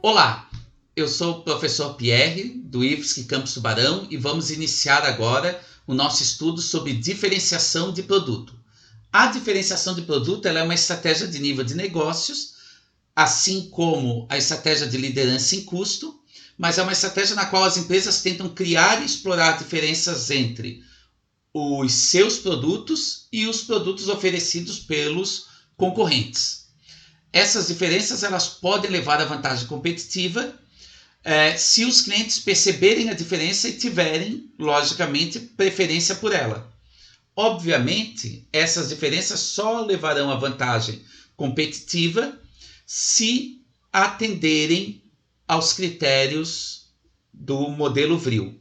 Olá, eu sou o professor Pierre, do IFSC Campus Tubarão, e vamos iniciar agora o nosso estudo sobre diferenciação de produto. A diferenciação de produto ela é uma estratégia de nível de negócios, assim como a estratégia de liderança em custo, mas é uma estratégia na qual as empresas tentam criar e explorar diferenças entre os seus produtos e os produtos oferecidos pelos concorrentes. Essas diferenças elas podem levar à vantagem competitiva se os clientes perceberem a diferença e tiverem, logicamente, preferência por ela. Obviamente, essas diferenças só levarão à vantagem competitiva se atenderem aos critérios do modelo VRIO,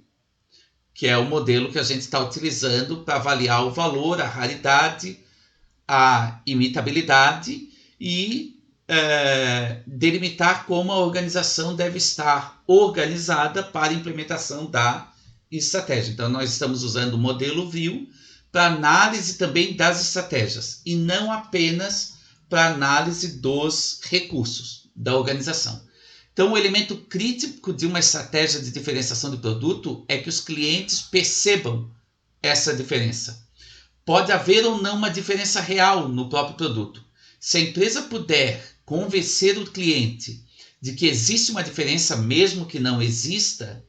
que é o modelo que a gente está utilizando para avaliar o valor, a raridade, a imitabilidade e delimitar como a organização deve estar organizada para a implementação da estratégia. Então, nós estamos usando o modelo VRIO para análise também das estratégias e não apenas para análise dos recursos da organização. Então, o elemento crítico de uma estratégia de diferenciação de produto é que os clientes percebam essa diferença. Pode haver ou não uma diferença real no próprio produto. Se a empresa puder convencer o cliente de que existe uma diferença, mesmo que não exista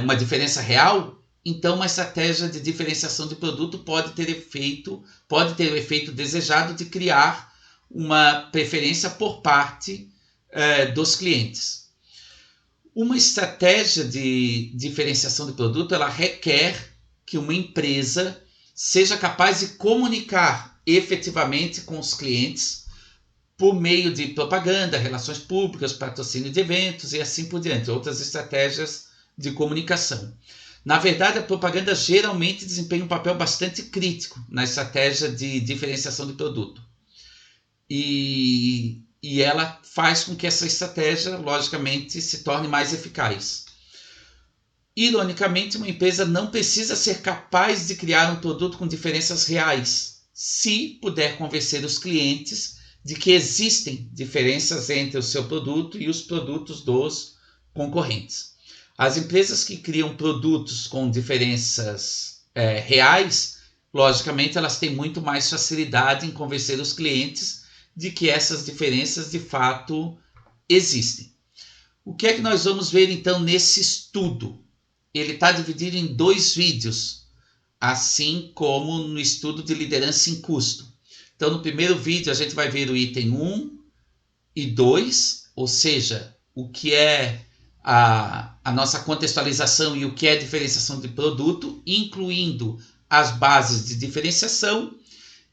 uma diferença real, então uma estratégia de diferenciação de produto pode ter o efeito desejado de criar uma preferência por parte dos clientes. Uma estratégia de diferenciação de produto ela requer que uma empresa seja capaz de comunicar efetivamente com os clientes por meio de propaganda, relações públicas, patrocínio de eventos e assim por diante, outras estratégias de comunicação. Na verdade, a propaganda geralmente desempenha um papel bastante crítico na estratégia de diferenciação de produto. E ela faz com que essa estratégia, logicamente, se torne mais eficaz. Ironicamente, uma empresa não precisa ser capaz de criar um produto com diferenças reais, se puder convencer os clientes de que existem diferenças entre o seu produto e os produtos dos concorrentes. As empresas que criam produtos com diferenças reais, logicamente, elas têm muito mais facilidade em convencer os clientes de que essas diferenças de fato existem. O que é que nós vamos ver então nesse estudo? Ele está dividido em 2 vídeos, assim como no estudo de liderança em custo. Então, no primeiro vídeo, a gente vai ver o item 1 e 2, ou seja, o que é a nossa contextualização e o que é diferenciação de produto, incluindo as bases de diferenciação.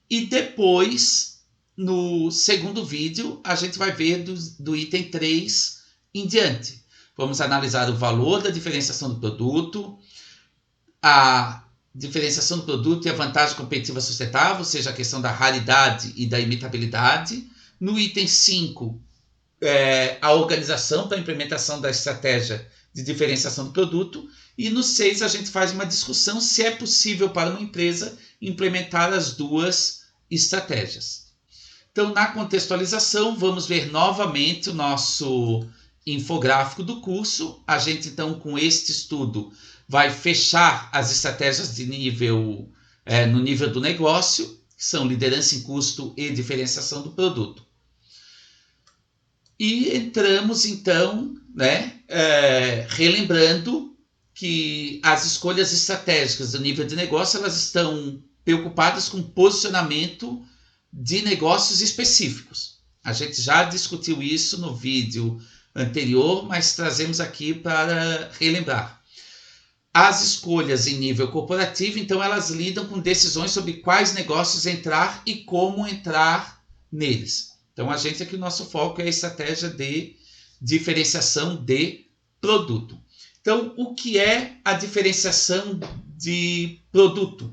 E depois, no segundo vídeo, a gente vai ver do item 3 em diante. Vamos analisar o valor da diferenciação do produto, a diferenciação do produto e a vantagem competitiva sustentável, ou seja, a questão da raridade e da imitabilidade. No item 5, a organização para a implementação da estratégia de diferenciação do produto. E no 6, a gente faz uma discussão se é possível para uma empresa implementar as duas estratégias. Então, na contextualização, vamos ver novamente o nosso infográfico do curso. A gente, então, com este estudo, vai fechar as estratégias de nível, no nível do negócio, que são liderança em custo e diferenciação do produto. E entramos, então, relembrando que as escolhas estratégicas do nível de negócio elas estão preocupadas com posicionamento de negócios específicos. A gente já discutiu isso no vídeo anterior, mas trazemos aqui para relembrar. As escolhas em nível corporativo, então, elas lidam com decisões sobre quais negócios entrar e como entrar neles. Então, a gente aqui, o nosso foco é a estratégia de diferenciação de produto. Então, o que é a diferenciação de produto?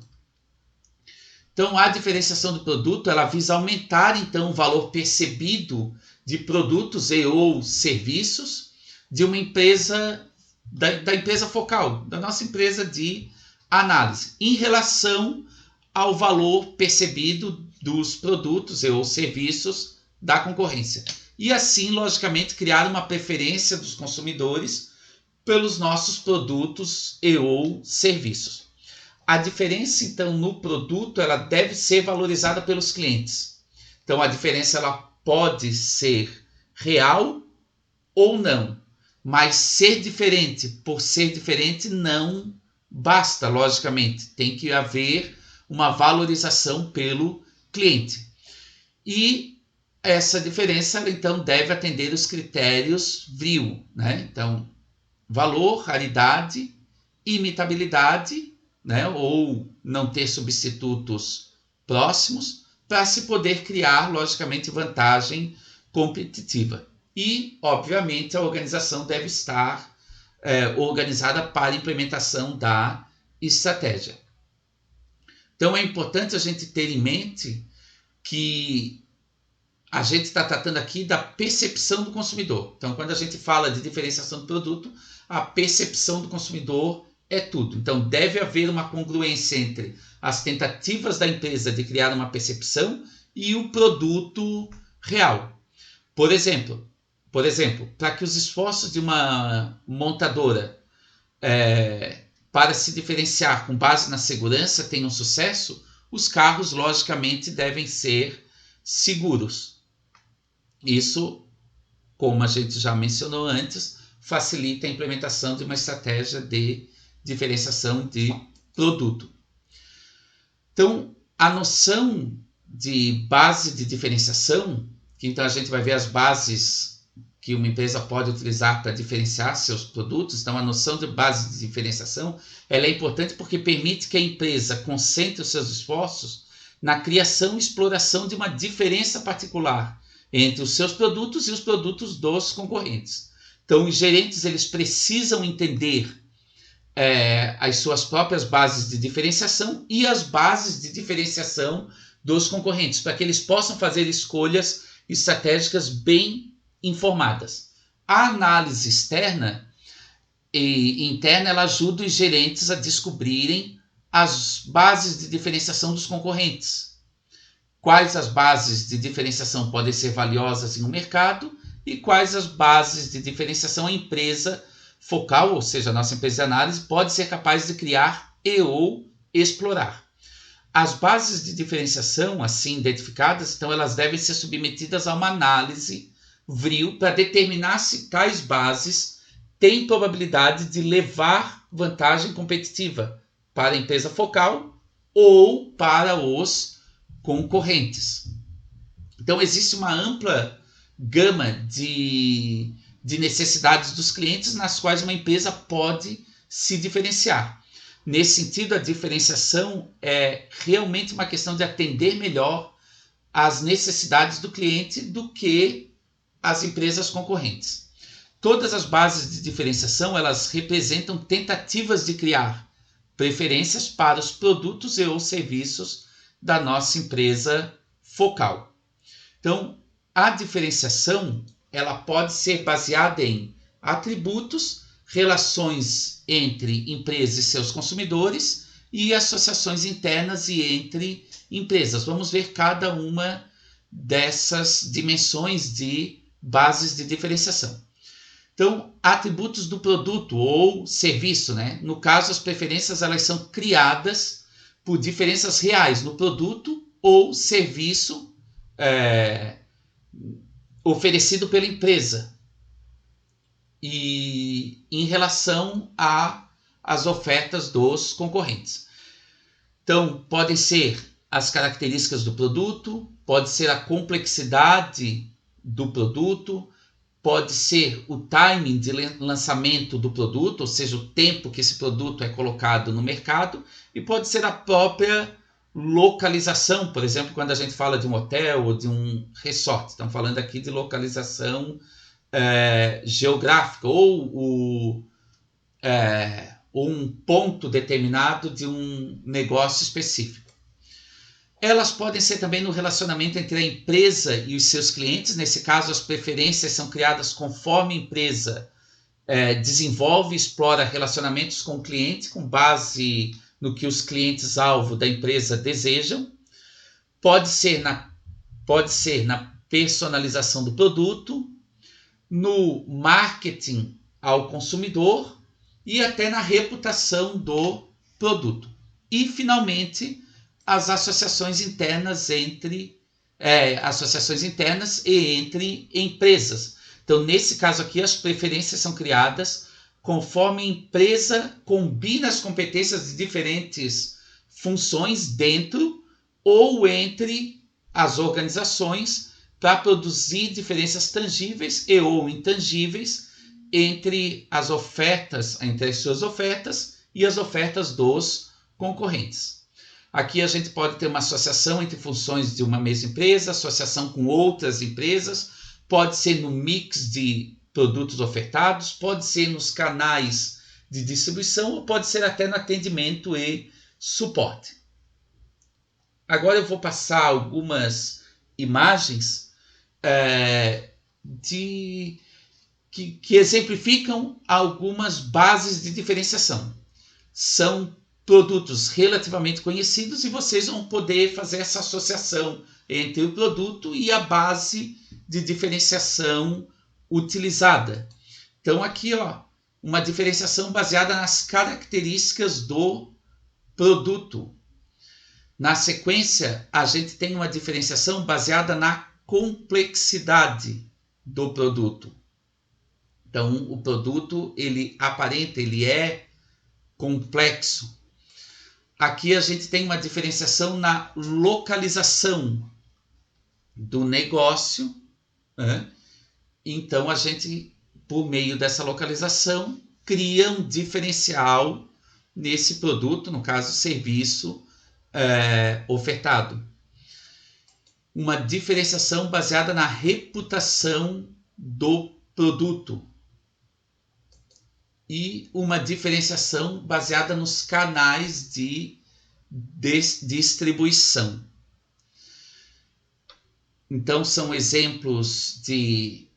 Então, a diferenciação do produto, ela visa aumentar, então, o valor percebido de produtos e ou serviços de uma empresa, da empresa focal, da nossa empresa de análise, em relação ao valor percebido dos produtos e ou serviços da concorrência. e assim, logicamente, criar uma preferência dos consumidores pelos nossos produtos e ou serviços. A diferença, então, no produto, ela deve ser valorizada pelos clientes. Então, a diferença ela pode ser real ou não, mas ser diferente por ser diferente não basta, logicamente. Tem que haver uma valorização pelo cliente. E essa diferença, ela, então, deve atender os critérios VRIO, né? Então, valor, raridade, imitabilidade, né? Ou não ter substitutos próximos, para se poder criar, logicamente, vantagem competitiva. E, obviamente, a organização deve estar organizada para a implementação da estratégia. Então, é importante a gente ter em mente que a gente está tratando aqui da percepção do consumidor. Então, quando a gente fala de diferenciação do produto, a percepção do consumidor é tudo. Então, deve haver uma congruência entre as tentativas da empresa de criar uma percepção e o produto real. Por exemplo, para que os esforços de uma montadora para se diferenciar com base na segurança tenham sucesso, os carros, logicamente, devem ser seguros. Isso, como a gente já mencionou antes, facilita a implementação de uma estratégia de diferenciação de produto. Então, a noção de base de diferenciação, que então a gente vai ver as bases que uma empresa pode utilizar para diferenciar seus produtos. Então, a noção de base de diferenciação ela é importante porque permite que a empresa concentre os seus esforços na criação e exploração de uma diferença particular entre os seus produtos e os produtos dos concorrentes. Então, os gerentes eles precisam entender as suas próprias bases de diferenciação e as bases de diferenciação dos concorrentes, para que eles possam fazer escolhas estratégicas bem informadas. A análise externa e interna ela ajuda os gerentes a descobrirem as bases de diferenciação dos concorrentes. Quais as bases de diferenciação podem ser valiosas no mercado e quais as bases de diferenciação a empresa focal, ou seja, a nossa empresa de análise, pode ser capaz de criar e ou explorar. As bases de diferenciação, assim identificadas, então elas devem ser submetidas a uma análise VRIO para determinar se tais bases têm probabilidade de levar vantagem competitiva para a empresa focal ou para os concorrentes. Então, existe uma ampla gama de necessidades dos clientes nas quais uma empresa pode se diferenciar. Nesse sentido, a diferenciação é realmente uma questão de atender melhor às necessidades do cliente do que as empresas concorrentes. Todas as bases de diferenciação elas representam tentativas de criar preferências para os produtos e ou serviços da nossa empresa focal. Então, a diferenciação ela pode ser baseada em atributos, relações entre empresas e seus consumidores e associações internas e entre empresas. Vamos ver cada uma dessas dimensões de bases de diferenciação. Então, atributos do produto ou serviço, né? No caso, as preferências elas são criadas por diferenças reais no produto ou serviço oferecido pela empresa e em relação às ofertas dos concorrentes. Então, podem ser as características do produto, pode ser a complexidade do produto, pode ser o timing de lançamento do produto, ou seja, o tempo que esse produto é colocado no mercado, e pode ser a própria localização, por exemplo, quando a gente fala de um hotel ou de um resort, estamos falando aqui de localização geográfica ou um ponto determinado de um negócio específico. Elas podem ser também no relacionamento entre a empresa e os seus clientes. Nesse caso, as preferências são criadas conforme a empresa desenvolve e explora relacionamentos com o cliente, com base no que os clientes-alvo da empresa desejam. Pode ser na personalização do produto, no marketing ao consumidor e até na reputação do produto. E, finalmente, as associações internas e entre empresas. Então, nesse caso aqui, as preferências são criadas conforme a empresa combina as competências de diferentes funções dentro ou entre as organizações para produzir diferenças tangíveis e ou intangíveis entre as suas ofertas e as ofertas dos concorrentes. Aqui a gente pode ter uma associação entre funções de uma mesma empresa, associação com outras empresas, pode ser no mix de produtos ofertados, pode ser nos canais de distribuição ou pode ser até no atendimento e suporte. Agora eu vou passar algumas imagens que exemplificam algumas bases de diferenciação. São produtos relativamente conhecidos e vocês vão poder fazer essa associação entre o produto e a base de diferenciação utilizada. Então aqui, uma diferenciação baseada nas características do produto. Na sequência, a gente tem uma diferenciação baseada na complexidade do produto. Então, o produto, ele é complexo. Aqui a gente tem uma diferenciação na localização do negócio. Então, a gente, por meio dessa localização, cria um diferencial nesse produto, no caso, serviço ofertado. Uma diferenciação baseada na reputação do produto. E uma diferenciação baseada nos canais de distribuição. Então, são exemplos de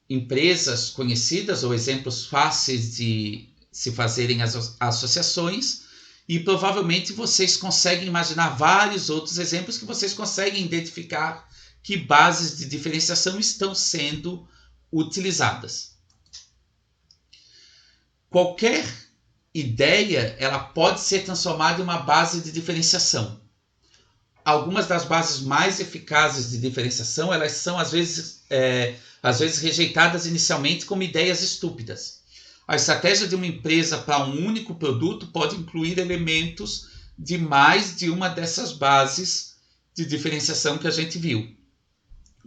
empresas conhecidas ou exemplos fáceis de se fazerem as associações e provavelmente vocês conseguem imaginar vários outros exemplos que vocês conseguem identificar que bases de diferenciação estão sendo utilizadas. Qualquer ideia ela pode ser transformada em uma base de diferenciação. Algumas das bases mais eficazes de diferenciação elas são às vezes rejeitadas inicialmente como ideias estúpidas. A estratégia de uma empresa para um único produto pode incluir elementos de mais de uma dessas bases de diferenciação que a gente viu.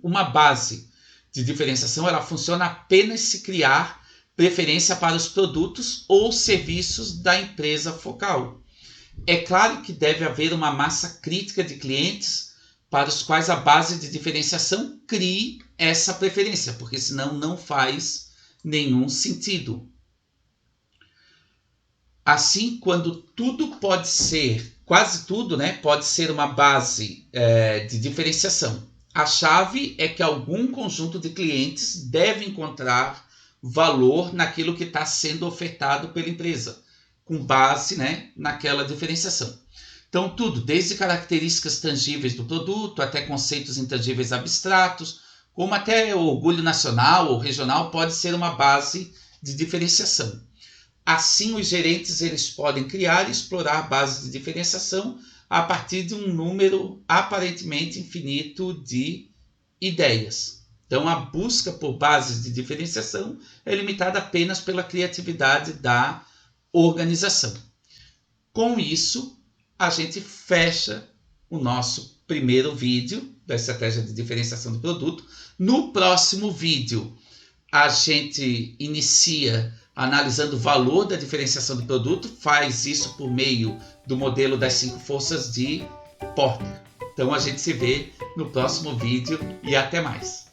Uma base de diferenciação ela funciona apenas se criar preferência para os produtos ou serviços da empresa focal. É claro que deve haver uma massa crítica de clientes para os quais a base de diferenciação crie essa preferência, porque senão não faz nenhum sentido. Assim, quando quase tudo, pode ser uma base de diferenciação. A chave é que algum conjunto de clientes deve encontrar valor naquilo que está sendo ofertado pela empresa, com base naquela diferenciação. Então, tudo, desde características tangíveis do produto, até conceitos intangíveis abstratos, como até o orgulho nacional ou regional, pode ser uma base de diferenciação. Assim, os gerentes eles podem criar e explorar bases de diferenciação a partir de um número aparentemente infinito de ideias. Então, a busca por bases de diferenciação é limitada apenas pela criatividade da organização. Com isso, a gente fecha o nosso primeiro vídeo da estratégia de diferenciação do produto. No próximo vídeo, a gente inicia analisando o valor da diferenciação do produto, faz isso por meio do modelo das 5 forças de Porter. Então, a gente se vê no próximo vídeo e até mais.